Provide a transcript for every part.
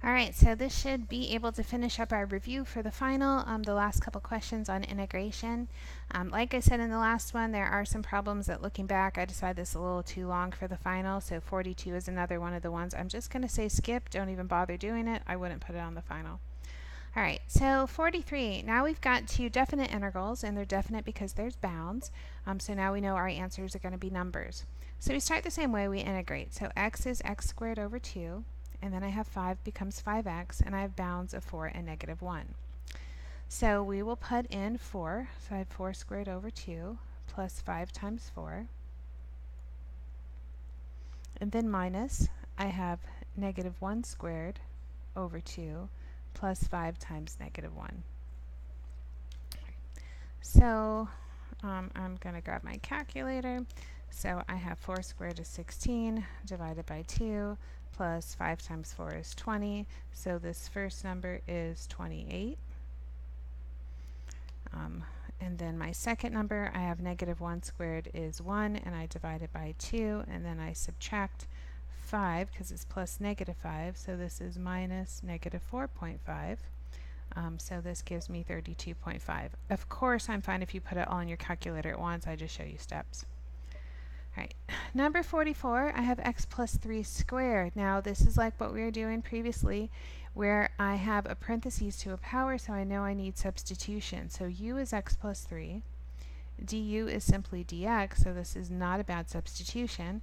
All right, so this should be able to finish up our review for the final, the last couple questions on integration. Like I said in the last one, there are some problems that looking back, I decided this is a little too long for the final, so 42 is another one of the ones I'm just going to say skip, don't even bother doing it. I wouldn't put it on the final. All right, so 43. Now we've got two definite integrals, and they're definite because there's bounds. So now we know our answers are going to be numbers. So we start the same way, we integrate. So x is x squared over 2, and then I have 5 becomes 5x, and I have bounds of 4 and negative 1. So we will put in 4. So I have 4 squared over 2 plus 5 times 4. And then minus, I have negative 1 squared over 2 plus 5 times negative 1. So I'm going to grab my calculator. So I have 4 squared is 16 divided by 2 plus 5 times 4 is 20. So this first number is 28. And then my second number, I have negative 1 squared is 1, and I divide it by 2, and then I subtract 5 because it's plus negative 5, so this is minus negative 4.5. So this gives me 32.5. Of course, I'm fine if you put it all in your calculator at once. I just show you steps. All right, number 44, I have x plus 3 squared. Now this is like what we were doing previously, where I have a parentheses to a power, so I know I need substitution. So u is x plus 3. du is simply dx, so this is not a bad substitution.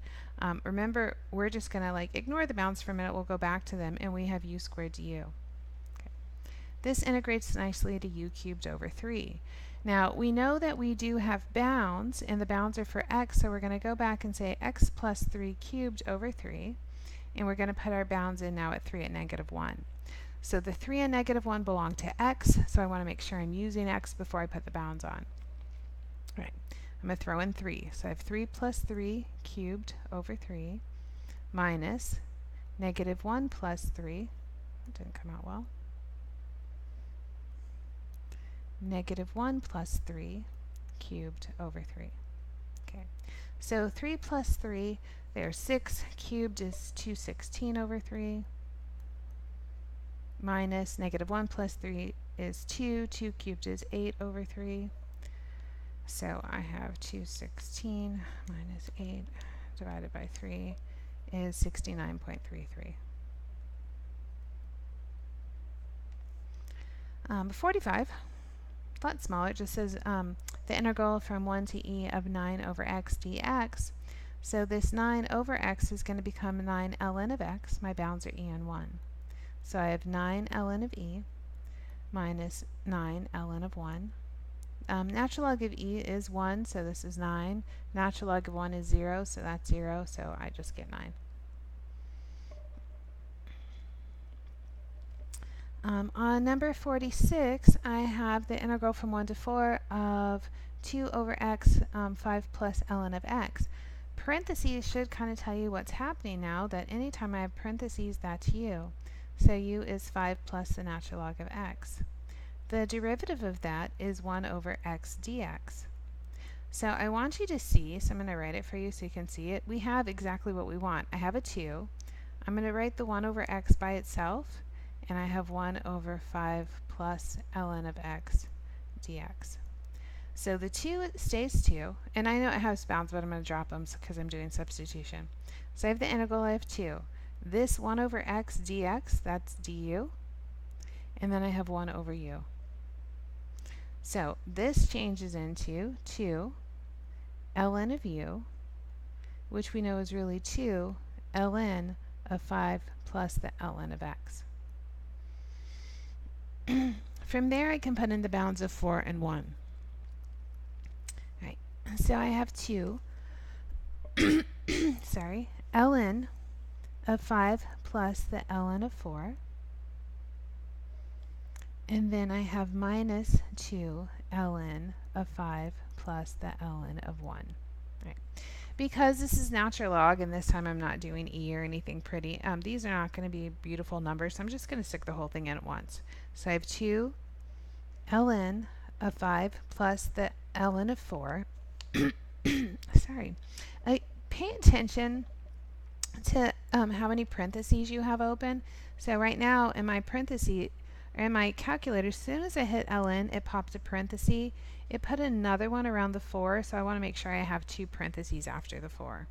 Remember, we're just going to like ignore the bounds for a minute. We'll go back to them, and we have u squared du. Okay. This integrates nicely to u cubed over 3. Now, we know that we do have bounds, and the bounds are for x, so we're going to go back and say x plus 3 cubed over 3, and we're going to put our bounds in now at 3 at negative 1. So the 3 and negative 1 belong to x, so I want to make sure I'm using x before I put the bounds on. All right, I'm going to throw in 3. So I have 3 plus 3 cubed over 3 minus negative 1 plus 3. That didn't come out well. Negative 1 plus 3 cubed over 3. Okay, so 3 plus 3, there's 6 cubed is 216 over 3 minus negative 1 plus 3 is 2. 2 cubed is 8 over 3. So I have 216 minus 8 divided by 3 is 69.33. 45, a lot smaller. It just says the integral from 1 to e of 9 over x dx. So this 9 over x is going to become 9 ln of x. My bounds are e and 1. So I have 9 ln of e minus 9 ln of 1. Natural log of e is 1, so this is 9. Natural log of 1 is 0, so that's 0, so I just get 9. On number 46, I have the integral from 1 to 4 of 2 over x, 5 plus ln of x. Parentheses should kind of tell you what's happening now, that anytime I have parentheses, that's u. So u is 5 plus the natural log of x. The derivative of that is 1 over x dx. So I want you to see, so I'm going to write it for you so you can see it. We have exactly what we want. I have a 2. I'm going to write the 1 over x by itself, and I have 1 over 5 plus ln of x dx. So the 2 stays 2, and I know it has bounds, but I'm going to drop them because I'm doing substitution. So I have the integral, I have 2. This 1 over x dx, that's du, and then I have 1 over u. So this changes into 2 ln of u, which we know is really 2 ln of 5 plus the ln of x. From there, I can put in the bounds of 4 and 1. All right, so I have 2 sorry, ln of 5 plus the ln of 4. And then I have minus 2 ln of 5 plus the ln of 1. Right. Because this is natural log, and this time I'm not doing e or anything pretty, these are not going to be beautiful numbers, so I'm just going to stick the whole thing in at once. So I have 2 ln of 5 plus the ln of 4. Sorry. Pay attention to how many parentheses you have open. So right now in my parentheses, or in my calculator, as soon as I hit ln, it popped a parenthesis. It put another one around the 4, so I want to make sure I have 2 parentheses after the 4.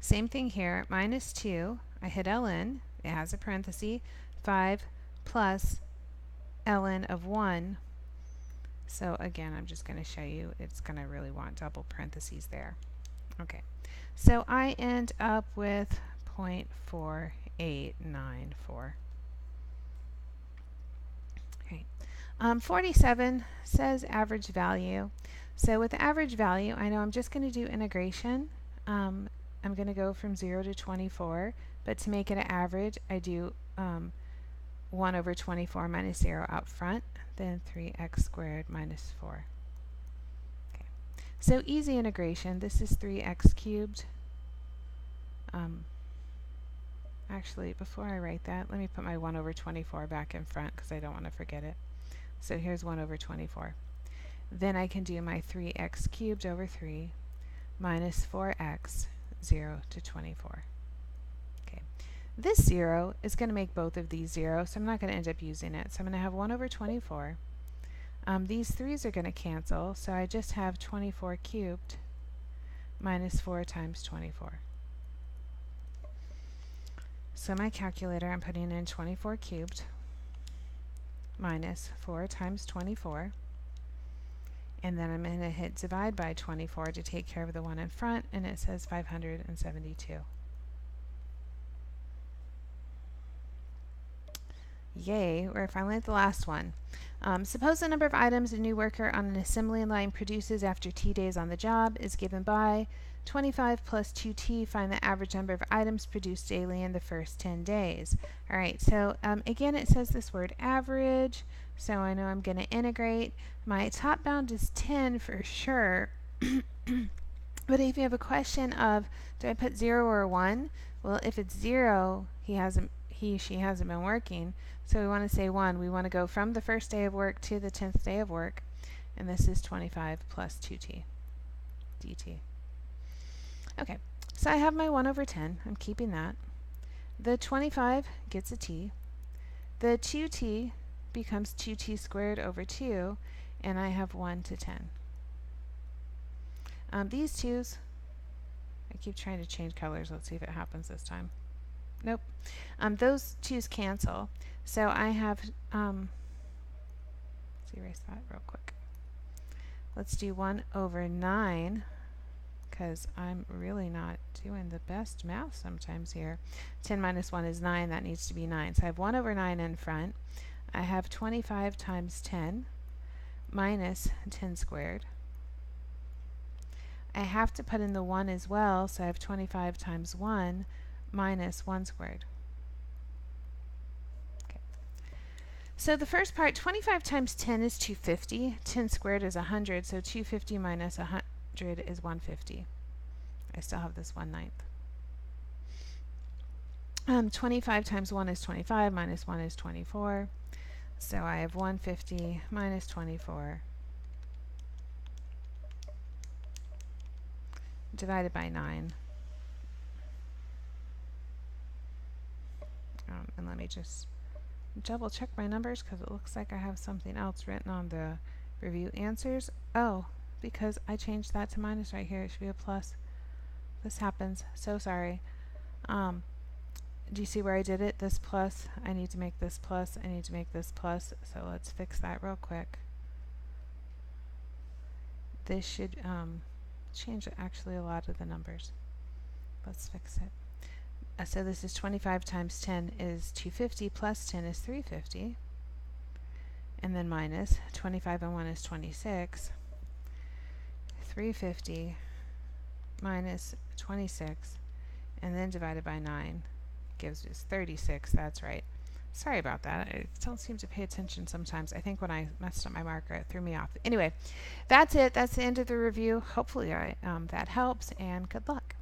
Same thing here, minus 2, I hit ln, it has a parenthesis, 5 plus ln of 1. So again, I'm just going to show you, it's going to really want double parentheses there. Okay, so I end up with 0.4894. Okay. 47 says average value. So with average value, I know I'm just going to do integration. I'm going to go from 0 to 24, but to make it an average, I do 1 over 24 minus 0 out front, then 3x squared minus 4. Okay. So easy integration. This is 3x cubed. Actually, before I write that, let me put my 1 over 24 back in front because I don't want to forget it. So here's 1 over 24. Then I can do my 3x cubed over 3 minus 4x, 0 to 24. Okay. This 0 is going to make both of these 0, so I'm not going to end up using it. So I'm going to have 1 over 24. These 3's are going to cancel, so I just have 24 cubed minus 4 times 24. So my calculator, I'm putting in 24 cubed minus 4 times 24. And then I'm going to hit divide by 24 to take care of the one in front, and it says 572. Yay, we're finally at the last one. Suppose the number of items a new worker on an assembly line produces after T days on the job is given by 25 plus 2T. Find the average number of items produced daily in the first 10 days. Alright, so again it says this word average, so I know I'm going to integrate. My top bound is 10 for sure, but if you have a question of do I put 0 or 1, well if it's 0, she hasn't been working, so we want to say 1. We want to go from the first day of work to the 10th day of work, and this is 25 plus 2t dt. Okay, so I have my 1 over 10. I'm keeping that. The 25 gets a t. The 2t becomes 2t squared over 2, and I have 1 to 10. These 2's, I keep trying to change colors. Let's see if it happens this time. Nope. Those 2's cancel. So I have, let's erase that real quick. Let's do 1 over 9, because I'm really not doing the best math sometimes here. 10 minus 1 is 9. That needs to be 9. So I have 1 over 9 in front. I have 25 times 10 minus 10 squared. I have to put in the 1 as well, so I have 25 times 1 minus 1 squared. Okay. So the first part, 25 times 10 is 250. 10 squared is 100, so 250 minus 100 is 150. I still have this 1/9. 25 times 1 is 25, minus 1 is 24. So I have 150 minus 24 divided by 9. And let me just double check my numbers because it looks like I have something else written on the review answers. Oh, because I changed that to minus right here. It should be a plus. This happens. So sorry. Do you see where I did it? This plus. I need to make this plus. I need to make this plus. So let's fix that real quick. This should change actually a lot of the numbers. Let's fix it. So this is 25 times 10 is 250 plus 10 is 350. And then minus 25 and 1 is 26. 350 minus 26 and then divided by 9 gives us 36. That's right. Sorry about that. I don't seem to pay attention sometimes. I think when I messed up my marker, it threw me off. Anyway, that's it. That's the end of the review. Hopefully that helps, and good luck.